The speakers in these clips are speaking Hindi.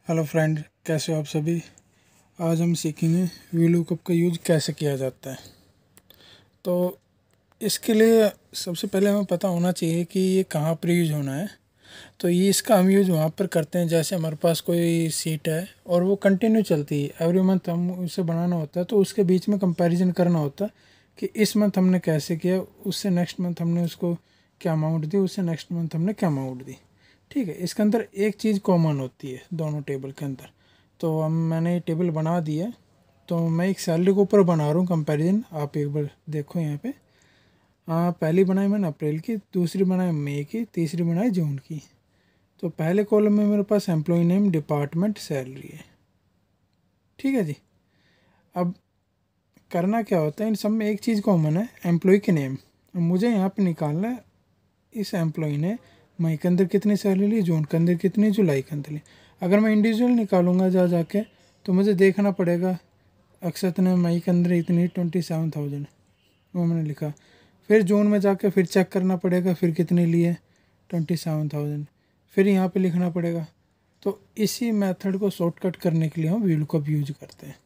हेलो फ्रेंड, कैसे हो आप सभी। आज हम सीखेंगे वीलुकअप का यूज कैसे किया जाता है। तो इसके लिए सबसे पहले हमें पता होना चाहिए कि ये कहाँ पर यूज होना है। तो ये इसका हम यूज वहाँ पर करते हैं जैसे हमारे पास कोई सीट है और वो कंटिन्यू चलती है, एवरी मंथ हम उसे बनाना होता है, तो उसके बीच में कंपैरिजन करना होता है कि इस मंथ हमने कैसे किया, उससे नेक्स्ट मंथ हमने उसको क्या अमाउंट दी, उससे नेक्स्ट मंथ हमने क्या अमाउंट दी। ठीक है, इसके अंदर एक चीज़ कॉमन होती है दोनों टेबल के अंदर। तो हम मैंने ये टेबल बना दी है। तो मैं एक सैलरी के ऊपर बना रहा हूँ कंपैरिजन, आप एक बार देखो यहाँ पे। हाँ, पहली बनाई मैंने अप्रैल की, दूसरी बनाई मई की, तीसरी बनाई जून की। तो पहले कॉलम में मेरे पास एम्प्लॉय नेम, डिपार्टमेंट, सैलरी है। ठीक है जी। अब करना क्या होता है, इन सब में एक चीज़ कॉमन है, एम्प्लॉय के नेम। मुझे यहाँ पे निकालना है इस एम्प्लॉय ने मई के अंदर कितनी सैलरी ली, जून के अंदर कितनी, जुलाई के अंदर ली। अगर मैं इंडिविजुअल निकालूंगा जाके तो मुझे देखना पड़ेगा अक्षत ने मई के अंदर इतनी 27,000 वो मैंने लिखा। फिर जून में जाके फिर चेक करना पड़ेगा फिर कितनी ली है, 27,000, फिर यहाँ पे लिखना पड़ेगा। तो इसी मेथड को शॉर्टकट करने के लिए हम वीलुकअप यूज करते हैं।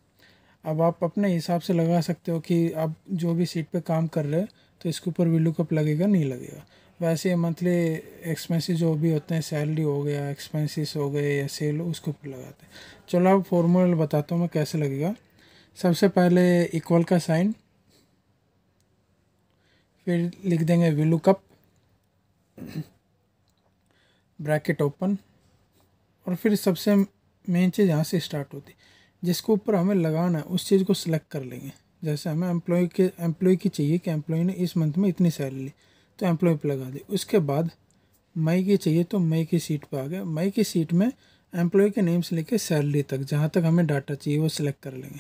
अब आप अपने हिसाब से लगा सकते हो कि आप जो भी सीट पे काम कर रहे हो तो इसके ऊपर वीलुकअप लगेगा नहीं लगेगा। वैसे मंथली एक्सपेंसेस जो भी होते हैं, सैलरी हो गया, एक्सपेंसेस हो गए या सेल, उसके ऊपर लगाते हैं। चलो अब फॉर्मूला बताता हूँ मैं कैसे लगेगा। सबसे पहले इक्वल का साइन, फिर लिख देंगे वीलुकअप, ब्रैकेट ओपन, और फिर सबसे मेन चीज़ यहाँ से स्टार्ट होती है, जिसके ऊपर हमें लगाना है उस चीज़ को सिलेक्ट कर लेंगे। जैसे हमें एम्प्लॉय की चाहिए कि एम्प्लॉय ने इस मंथ में इतनी सैलरी ली, तो एम्प्लॉय पे लगा दी। उसके बाद मई की चाहिए तो मई की सीट पे आ गया, मई की सीट में एम्प्लॉय के नेम से लेकर सैलरी तक जहाँ तक हमें डाटा चाहिए वो सिलेक्ट कर लेंगे।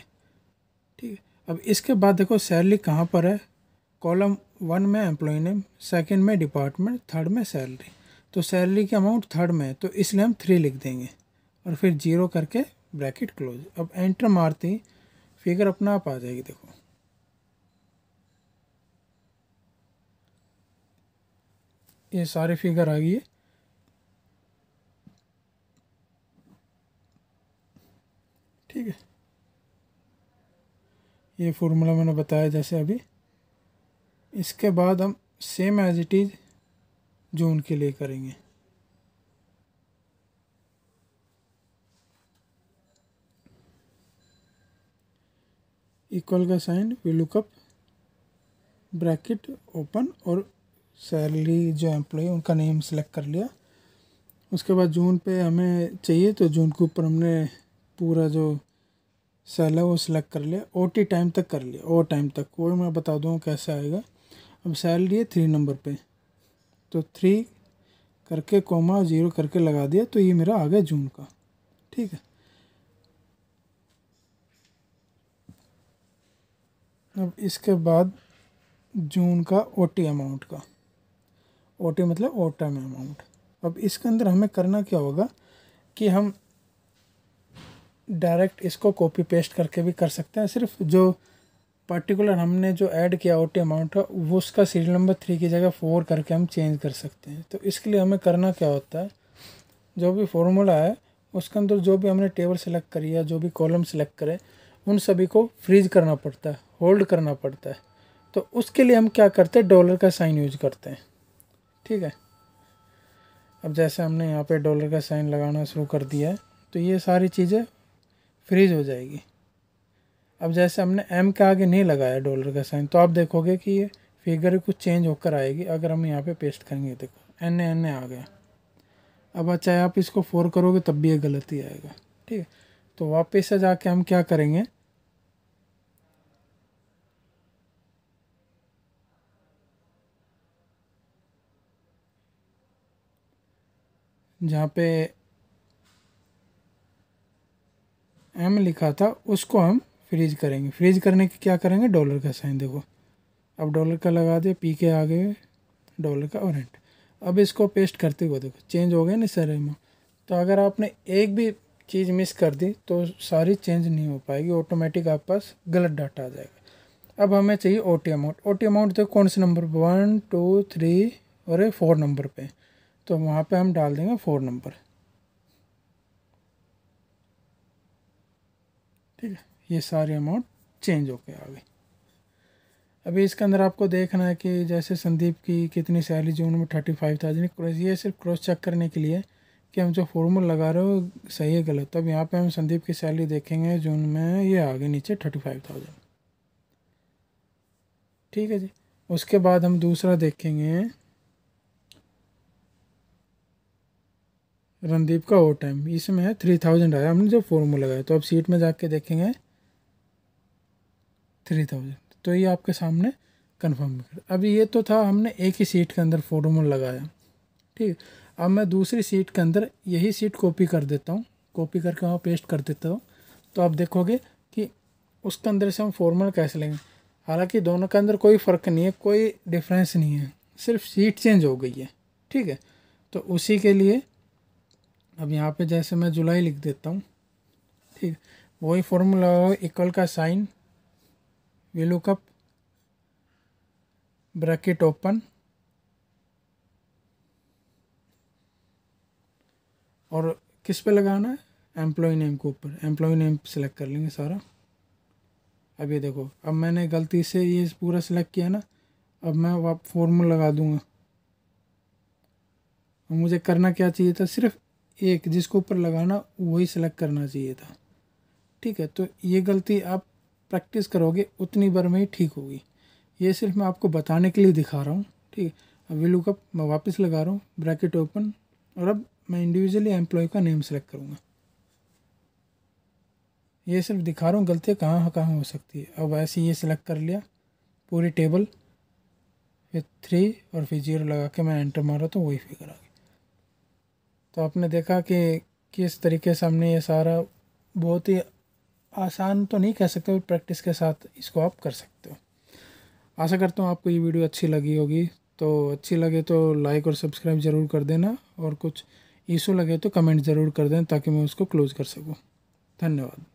ठीक है, अब इसके बाद देखो सैलरी कहाँ पर है, कॉलम 1 में एम्प्लॉय नेम, सेकंड में डिपार्टमेंट, थर्ड में सैलरी। तो सैलरी की अमाउंट थर्ड में है तो इसलिए हम 3 लिख देंगे और फिर 0 करके ब्रैकेट क्लोज। अब एंटर मारते ही फिगर अपना आप आ जाएगी। देखो ये सारे फिगर आ गई है। ठीक है, ये फॉर्मूला मैंने बताया जैसे अभी। इसके बाद हम सेम एज इट इज़ जून के लिए करेंगे। इक्वल का साइन, वीलुकअप, ब्रैकेट ओपन, और सैलरी जो एम्प्लॉय उनका नेम सेलेक्ट कर लिया। उसके बाद जून पे हमें चाहिए तो जून के ऊपर हमने पूरा जो सेल है वो सिलेक्ट कर लिया। ओटी टाइम तक कर लिया, ओ टाइम तक, वो मैं बता दूँ कैसे आएगा। अब सैलरी है 3 नंबर पे, तो 3 करके कोमा 0 करके लगा दिया, तो ये मेरा आ गया जून का। ठीक है, अब इसके बाद जून का ओटी अमाउंट का, ओटी मतलब ओवर टाइम अमाउंट। अब इसके अंदर हमें करना क्या होगा कि हम डायरेक्ट इसको कॉपी पेस्ट करके भी कर सकते हैं। सिर्फ जो पर्टिकुलर हमने जो ऐड किया ओटी अमाउंट का, वो उसका सीरियल नंबर 3 की जगह 4 करके हम चेंज कर सकते हैं। तो इसके लिए हमें करना क्या होता है, जो भी फॉर्मूला है उसके अंदर जो भी हमने टेबल सेलेक्ट करी है, जो भी कॉलम सेलेक्ट करे, उन सभी को फ्रीज करना पड़ता है, होल्ड करना पड़ता है। तो उसके लिए हम क्या करते हैं, डॉलर का साइन यूज करते हैं। ठीक है, अब जैसे हमने यहाँ पे डॉलर का साइन लगाना शुरू कर दिया है तो ये सारी चीज़ें फ्रीज हो जाएगी। अब जैसे हमने एम के आगे नहीं लगाया डॉलर का साइन, तो आप देखोगे कि ये फिगर कुछ चेंज होकर आएगी। अगर हम यहाँ पे पेस्ट करेंगे, देखो एन एन आ गया। अब चाहे आप इसको 4 करोगे तब भी ये गलत ही आएगा। ठीक है, तो वापस से जाके हम क्या करेंगे, जहाँ पे एम लिखा था उसको हम फ्रीज करेंगे। फ्रीज करने के क्या करेंगे, डॉलर का साइन। देखो अब डॉलर का लगा दिया, पी के आगे डॉलर का और एंटर। अब इसको पेस्ट करते हुए देखो चेंज हो गया ना सारे में। तो अगर आपने एक भी चीज़ मिस कर दी तो सारी चेंज नहीं हो पाएगी, ऑटोमेटिक आप पास गलत डाटा आ जाएगा। अब हमें चाहिए ओटी अमाउंट। ओटी अमाउंट देखो कौन से नंबर पर, 1 2 3 और 4 नंबर पे, तो वहाँ पे हम डाल देंगे 4 नंबर। ठीक है, ये सारी अमाउंट चेंज होके आ गई। अभी इसके अंदर आपको देखना है कि जैसे संदीप की कितनी सैलरी जून में 35,000, ये सिर्फ क्रॉस चेक करने के लिए कि हम जो फॉर्मूला लगा रहे हो सही है गलत। तब यहाँ पे हम संदीप की सैलरी देखेंगे जून में, ये आ गई नीचे 35,000। ठीक है जी। उसके बाद हम दूसरा देखेंगे रणदीप का ओवर टाइम, इसमें है 3,000 आया हमने जो फॉर्मूला लगाया। तो अब सीट में जाके देखेंगे 3,000, तो ये आपके सामने कंफर्म कर। अभी ये तो था हमने एक ही सीट के अंदर फॉर्मूला लगाया, ठीक। अब मैं दूसरी सीट के अंदर यही सीट कॉपी कर देता हूँ, कॉपी करके वहाँ पेस्ट कर देता हूँ। तो आप देखोगे कि उसके अंदर से हम फॉर्मूला कैसे लेंगे। हालांकि दोनों के अंदर कोई फ़र्क नहीं है, कोई डिफरेंस नहीं है, सिर्फ सीट चेंज हो गई है, ठीक है। तो उसी के लिए अब यहाँ पे जैसे मैं जुलाई लिख देता हूँ, ठीक। वही फॉर्मूला इक्वल का साइन, VLOOKUP, ब्रैकेट ओपन, और किस पे लगाना है, एम्प्लॉय नेम के ऊपर। एम्प्लॉय नेम सेलेक्ट कर लेंगे सारा। अब ये देखो, अब मैंने गलती से ये पूरा सेलेक्ट किया ना, अब मैं फॉर्मूला लगा दूंगा। मुझे करना क्या चाहिए था, सिर्फ एक जिसको ऊपर लगाना वही सेलेक्ट करना चाहिए था, ठीक है। तो ये गलती आप प्रैक्टिस करोगे उतनी बार में ही ठीक होगी। ये सिर्फ मैं आपको बताने के लिए दिखा रहा हूँ, ठीक है। अब VLOOKUP मैं वापस लगा रहा हूँ, ब्रैकेट ओपन, और अब मैं इंडिविजुअली एम्प्लॉय का नेम सेलेक्ट करूँगा। ये सिर्फ दिखा रहा हूँ गलतियाँ कहाँ कहाँ हो सकती है। अब ऐसे ये सिलेक्ट कर लिया पूरी टेबल, फिर 3 और फिर 0 लगा के मैं एंटर मारा तो वही फिगर आ गई। तो आपने देखा कि किस तरीके से हमने ये सारा, बहुत ही आसान तो नहीं कह सकते, प्रैक्टिस के साथ इसको आप कर सकते हो। आशा करता हूँ आपको ये वीडियो अच्छी लगी होगी। तो अच्छी लगे तो लाइक और सब्सक्राइब ज़रूर कर देना, और कुछ इशू लगे तो कमेंट ज़रूर कर देना ताकि मैं उसको क्लोज़ कर सकूँ। धन्यवाद।